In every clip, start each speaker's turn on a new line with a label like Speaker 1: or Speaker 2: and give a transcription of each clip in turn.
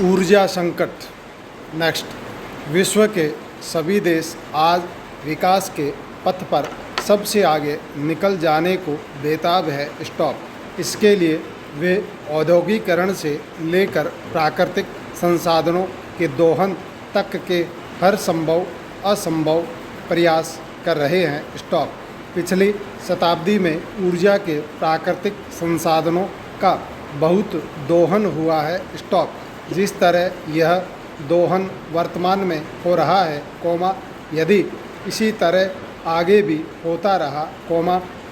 Speaker 1: ऊर्जा संकट। नेक्स्ट, विश्व के सभी देश आज विकास के पथ पर सबसे आगे निकल जाने को बेताब है। स्टॉप। इसके लिए वे औद्योगिकरण से लेकर प्राकृतिक संसाधनों के दोहन तक के हर संभव असंभव प्रयास कर रहे हैं। स्टॉप। पिछली शताब्दी में ऊर्जा के प्राकृतिक संसाधनों का बहुत दोहन हुआ है। स्टॉप। जिस तरह यह दोहन वर्तमान में हो रहा है, यदि इसी तरह आगे भी होता रहा,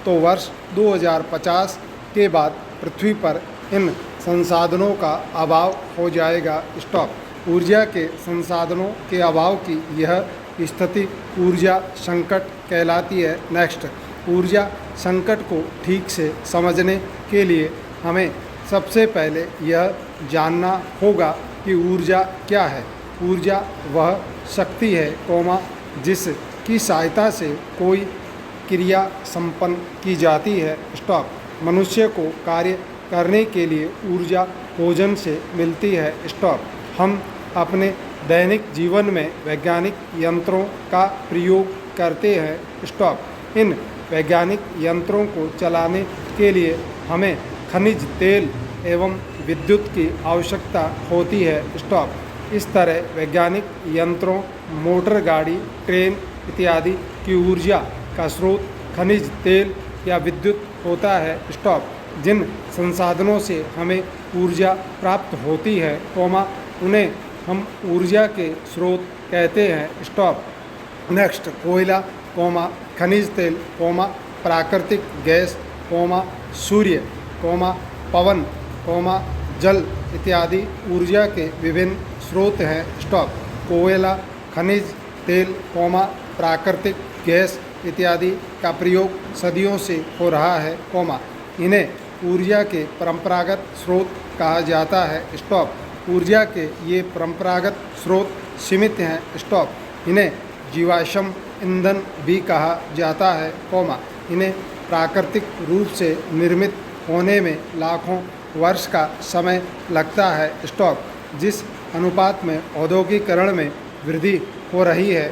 Speaker 1: तो वर्ष 2050 के बाद पृथ्वी पर इन संसाधनों का अभाव हो जाएगा। स्टॉप। ऊर्जा के संसाधनों के अभाव की यह स्थिति ऊर्जा संकट कहलाती है। नेक्स्ट, ऊर्जा संकट को ठीक से समझने के लिए हमें सबसे पहले यह जानना होगा कि ऊर्जा क्या है। ऊर्जा वह शक्ति है, जिसकी सहायता से कोई क्रिया संपन्न की जाती है। स्टॉप। मनुष्य को कार्य करने के लिए ऊर्जा भोजन से मिलती है। स्टॉप। हम अपने दैनिक जीवन में वैज्ञानिक यंत्रों का प्रयोग करते हैं। स्टॉप। इन वैज्ञानिक यंत्रों को चलाने के लिए हमें खनिज तेल एवं विद्युत की आवश्यकता होती है। स्टॉप। इस तरह वैज्ञानिक यंत्रों, मोटर गाड़ी, ट्रेन इत्यादि की ऊर्जा का स्रोत खनिज तेल या विद्युत होता है। स्टॉप। जिन संसाधनों से हमें ऊर्जा प्राप्त होती है, उन्हें हम ऊर्जा के स्रोत कहते हैं। स्टॉप। नेक्स्ट, कोयला, खनिज तेल, प्राकृतिक गैस, सूर्य, पवन, जल इत्यादि ऊर्जा के विभिन्न स्रोत हैं। स्टॉप। कोयला, खनिज तेल, प्राकृतिक गैस इत्यादि का प्रयोग सदियों से हो रहा है, इन्हें ऊर्जा के परंपरागत स्रोत कहा जाता है। स्टॉप। ऊर्जा के ये परंपरागत स्रोत सीमित हैं। स्टॉप। इन्हें जीवाश्म ईंधन भी कहा जाता है, इन्हें प्राकृतिक रूप से निर्मित होने में लाखों वर्ष का समय लगता है। स्टॉप। जिस अनुपात में औद्योगिकरण में वृद्धि हो रही है,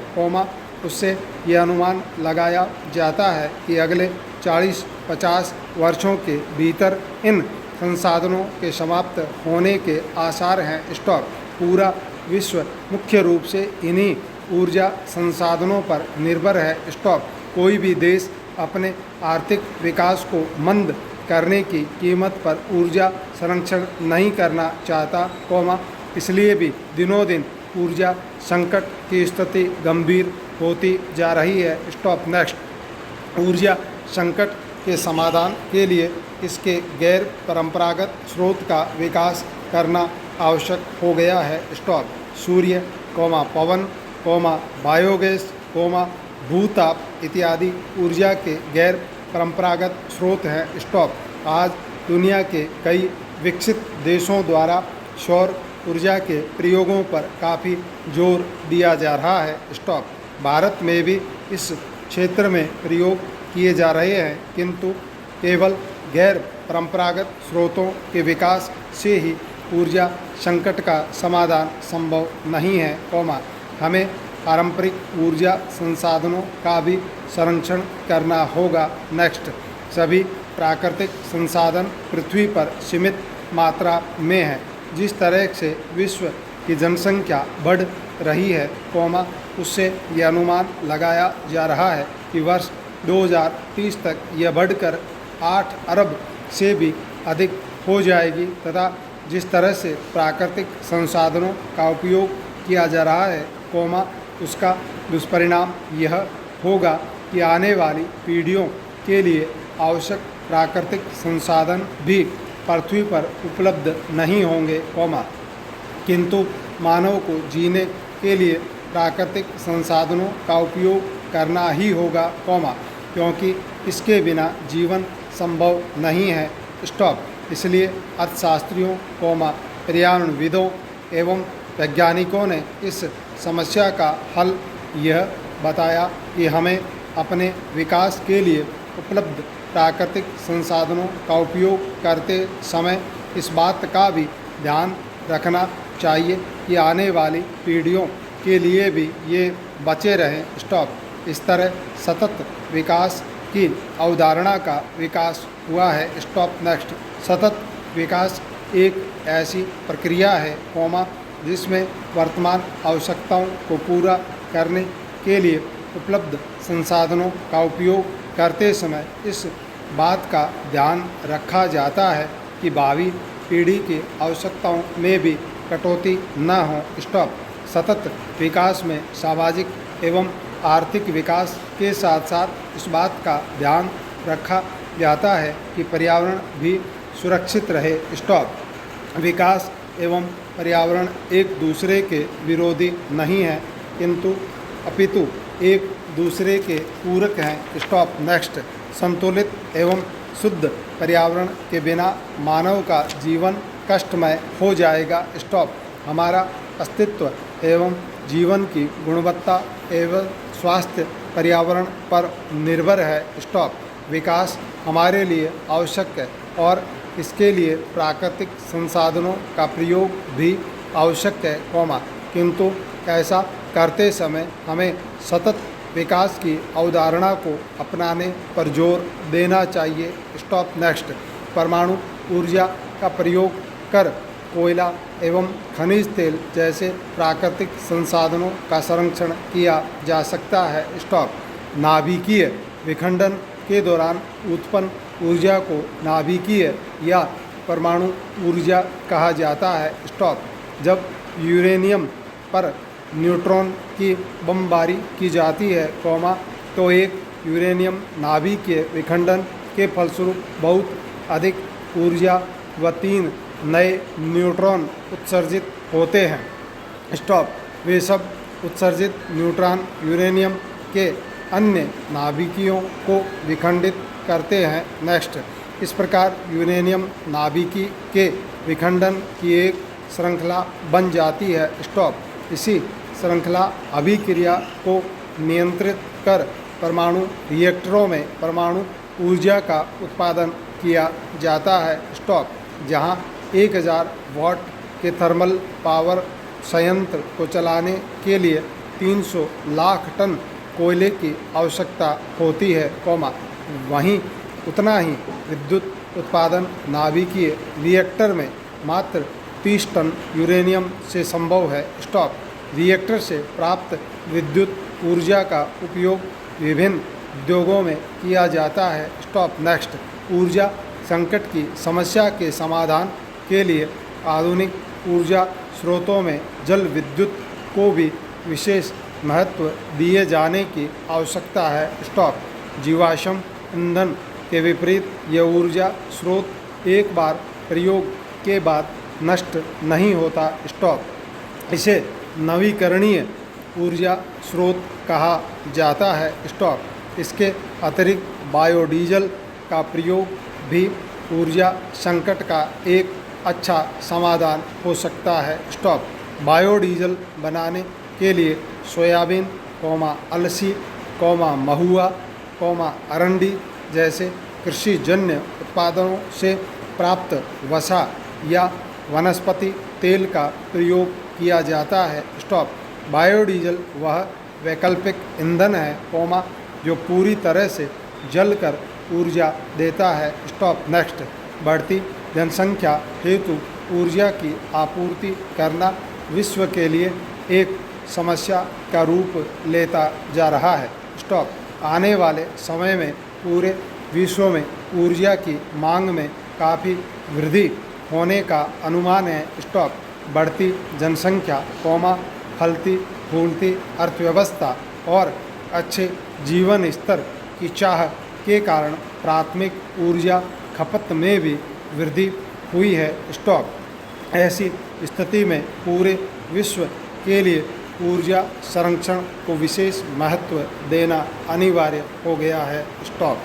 Speaker 1: उससे यह अनुमान लगाया जाता है कि अगले 40-50 वर्षों के भीतर इन संसाधनों के समाप्त होने के आसार हैं। स्टॉप। पूरा विश्व मुख्य रूप से इन्हीं ऊर्जा संसाधनों पर निर्भर है। स्टॉप। कोई भी देश अपने आर्थिक विकास को मंद करने की कीमत पर ऊर्जा संरक्षण नहीं करना चाहता, इसलिए भी दिनों दिन ऊर्जा संकट की स्थिति गंभीर होती जा रही है। स्टॉप। नेक्स्ट, ऊर्जा संकट के समाधान के लिए इसके गैर परंपरागत स्रोत का विकास करना आवश्यक हो गया है। स्टॉप। सूर्य, पवन, बायोगैस, भूताप इत्यादि ऊर्जा के गैर परंपरागत स्रोत हैं। स्टॉप। आज दुनिया के कई विकसित देशों द्वारा सौर ऊर्जा के प्रयोगों पर काफ़ी जोर दिया जा रहा है। स्टॉप। भारत में भी इस क्षेत्र में प्रयोग किए जा रहे हैं, किंतु केवल गैर परंपरागत स्रोतों के विकास से ही ऊर्जा संकट का समाधान संभव नहीं है, हमें पारंपरिक ऊर्जा संसाधनों का भी संरक्षण करना होगा। नेक्स्ट, सभी प्राकृतिक संसाधन पृथ्वी पर सीमित मात्रा में है। जिस तरह से विश्व की जनसंख्या बढ़ रही है, उससे यह अनुमान लगाया जा रहा है कि वर्ष 2030 तक यह बढ़कर 8 अरब से भी अधिक हो जाएगी, तथा जिस तरह से प्राकृतिक संसाधनों का उपयोग किया जा रहा है, उसका दुष्परिणाम यह होगा कि आने वाली पीढ़ियों के लिए आवश्यक प्राकृतिक संसाधन भी पृथ्वी पर उपलब्ध नहीं होंगे, किंतु मानव को जीने के लिए प्राकृतिक संसाधनों का उपयोग करना ही होगा, क्योंकि इसके बिना जीवन संभव नहीं है। स्टॉप। इसलिए अर्थशास्त्रियों, पर्यावरणविदों एवं वैज्ञानिकों ने इस समस्या का हल यह बताया कि हमें अपने विकास के लिए उपलब्ध प्राकृतिक संसाधनों का उपयोग करते समय इस बात का भी ध्यान रखना चाहिए कि आने वाली पीढ़ियों के लिए भी ये बचे रहें। स्टॉप। इस तरह सतत विकास की अवधारणा का विकास हुआ है। स्टॉप। नेक्स्ट। सतत विकास एक ऐसी प्रक्रिया है जिसमें वर्तमान आवश्यकताओं को पूरा करने के लिए उपलब्ध संसाधनों का उपयोग करते समय इस बात का ध्यान रखा जाता है कि भावी पीढ़ी की आवश्यकताओं में भी कटौती न हो। स्टॉप। सतत विकास में सामाजिक एवं आर्थिक विकास के साथ साथ इस बात का ध्यान रखा जाता है कि पर्यावरण भी सुरक्षित रहे। स्टॉप। विकास एवं पर्यावरण एक दूसरे के विरोधी नहीं हैं, किंतु अपितु एक दूसरे के पूरक हैं। स्टॉप। नेक्स्ट। संतुलित एवं शुद्ध पर्यावरण के बिना मानव का जीवन कष्टमय हो जाएगा। स्टॉप। हमारा अस्तित्व एवं जीवन की गुणवत्ता एवं स्वास्थ्य पर्यावरण पर निर्भर है। स्टॉप। विकास हमारे लिए आवश्यक है और इसके लिए प्राकृतिक संसाधनों का प्रयोग भी आवश्यक है, किंतु ऐसा करते समय हमें सतत विकास की अवधारणा को अपनाने पर जोर देना चाहिए। स्टॉप। नेक्स्ट। परमाणु ऊर्जा का प्रयोग कर कोयला एवं खनिज तेल जैसे प्राकृतिक संसाधनों का संरक्षण किया जा सकता है। स्टॉप। नाभिकीय विखंडन के दौरान उत्पन्न ऊर्जा को नाभिकीय या परमाणु ऊर्जा कहा जाता है। स्टॉप। जब यूरेनियम पर न्यूट्रॉन की बमबारी की जाती है, तो एक यूरेनियम नाभिकीय विखंडन के फलस्वरूप बहुत अधिक ऊर्जा व 3 नए न्यूट्रॉन उत्सर्जित होते हैं। स्टॉप। वे सब उत्सर्जित न्यूट्रॉन यूरेनियम के अन्य नाभिकियों को विखंडित करते हैं। नेक्स्ट। इस प्रकार यूरेनियम नाभिकी के विखंडन की एक श्रृंखला बन जाती है। स्टॉप। इसी श्रृंखला अभिक्रिया को नियंत्रित कर परमाणु रिएक्टरों में परमाणु ऊर्जा का उत्पादन किया जाता है। स्टॉप। जहां 1000 वाट के थर्मल पावर संयंत्र को चलाने के लिए 300 लाख टन कोयले की आवश्यकता होती है, वहीं उतना ही विद्युत उत्पादन नाभिकीय रिएक्टर में मात्र 30 टन यूरेनियम से संभव है। स्टॉप। रिएक्टर से प्राप्त विद्युत ऊर्जा का उपयोग विभिन्न उद्योगों में किया जाता है। स्टॉप। नेक्स्ट। ऊर्जा संकट की समस्या के समाधान के लिए आधुनिक ऊर्जा स्रोतों में जल विद्युत को भी विशेष महत्व दिए जाने की आवश्यकता है। स्टॉप। जीवाश्म ईंधन के विपरीत यह ऊर्जा स्रोत एक बार प्रयोग के बाद नष्ट नहीं होता। स्टॉप। इसे नवीकरणीय ऊर्जा स्रोत कहा जाता है। स्टॉप। इसके अतिरिक्त बायोडीजल का प्रयोग भी ऊर्जा संकट का एक अच्छा समाधान हो सकता है। स्टॉप। बायोडीजल बनाने के लिए सोयाबीन, अलसी, महुआ, अरंडी जैसे कृषिजन्य उत्पादनों से प्राप्त वसा या वनस्पति तेल का प्रयोग किया जाता है। स्टॉप। बायोडीजल वह वैकल्पिक ईंधन है, जो पूरी तरह से जलकर ऊर्जा देता है। स्टॉप। नेक्स्ट। बढ़ती जनसंख्या हेतु ऊर्जा की आपूर्ति करना विश्व के लिए एक समस्या का रूप लेता जा रहा है। स्टॉप। आने वाले समय में पूरे विश्व में ऊर्जा की मांग में काफ़ी वृद्धि होने का अनुमान है। स्टॉप। बढ़ती जनसंख्या, फलती फूलती अर्थव्यवस्था और अच्छे जीवन स्तर की चाह के कारण प्राथमिक ऊर्जा खपत में भी वृद्धि हुई है। स्टॉप। ऐसी स्थिति में पूरे विश्व के लिए ऊर्जा संरक्षण को विशेष महत्व देना अनिवार्य हो गया है। स्टॉप।